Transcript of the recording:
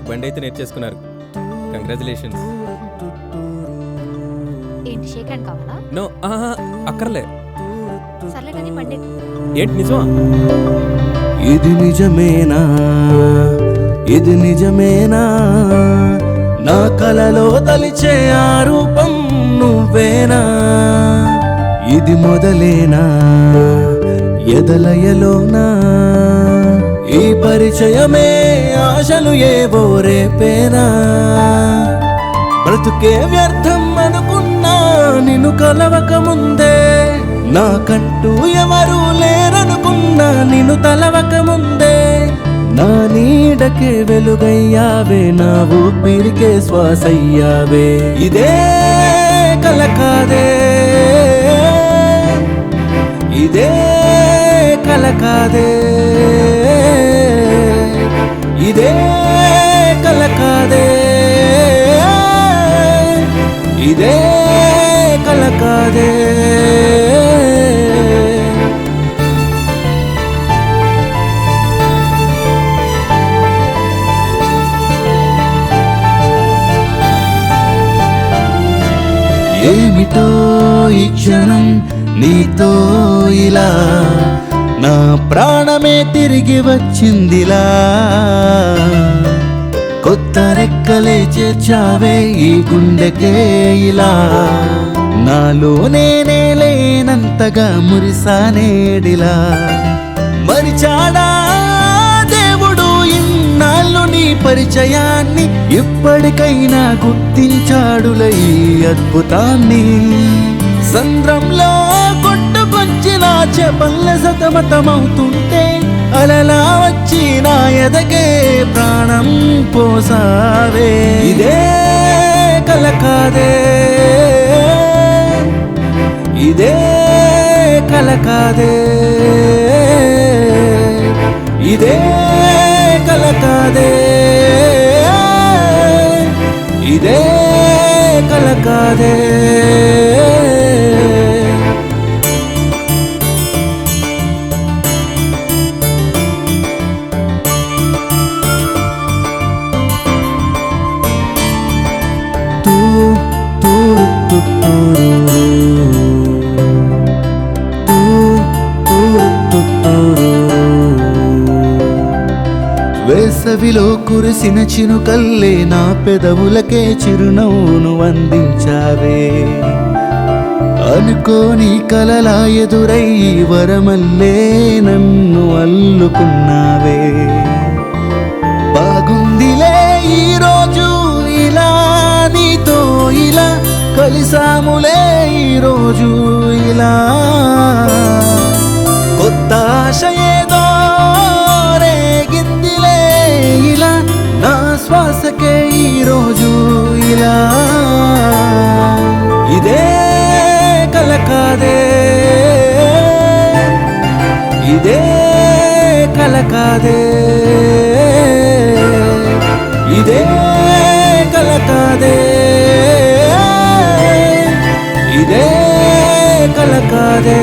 బండి అయితే నేర్చేసుకున్నారు. కంగ్రాచులేషన్స్. ఏంటి షేక్ హ్యాండ్ కావాలా? నో అక్కర్లే. సర్లే కానీ బండి ఎక్కు. ఏంటి నిజమా? ఇది నిజమేనా, ఇది నిజమేనా, నా కలలో తలిచే ఆ రూపం నువ్వేనా, ఇది మొదలేనా ఎదలయలోనా, ఈ పరిచయమే ఆశలు ఏవో రేపేనా, బ్రతుకే వ్యర్థం అనుకున్నా నిన్ను కలవక ముందే, నాకంటూ ఎవరు లేరనుకున్నా నిన్ను తలవక ముందే, నా నీడకే వెలుగయ్యావే, నా ఊపిరికే శ్వాసయ్యావే, ఇదే కల కాదే, ఇదే కల కాదే, ఇదే కల కాదే, ఇదే కల కాదే. ఏమిటో ఈ క్షణం నీతో ఇలా, నా ప్రాణమే తిరిగి వచ్చిందిలా, కొత్త రెక్కలే చేర్చావే ఈ గుండెకే ఇలా, నాలో నేనే లేనంతగా మురిసానేడిలా, మరిచాడా దేవుడు ఇన్నాళ్ళు నీ పరిచయాన్ని, ఇప్పటికైనా గుర్తించాడులే ఈ అద్భుతాన్ని, సంద్రంలో కొట్టుకొచ్చిన చేపల్ల సతమతమవుతుంటే, అలలా వచ్చి నా ఎదగే ప్రాణం పోసావే, ఇదే కల కాదే, ఇదే కల కాదే, ఇదే కల కాదే, ఇదే కల కాదే. వేసవిలో కురిసిన చినుకల్లే నా పెదవులకే చిరునవ్వును అందించావే, అనుకోని కలలా ఎదురై వరమల్లే నన్ను అల్లుకున్నావే, బాగుందిలే ఈరోజు ఇలా నీతో ఇలా కలిసాములే ఈరోజు ఇలా, కొత్త ఆశ ఏదో రేగిందిలే ఇలా, నా శ్వాసకే ఈరోజు ఇలా, ఇదే కల కాదే, ఇదే కల కాదే, ఇదే కల కాదే, ఇదే కల కాదే.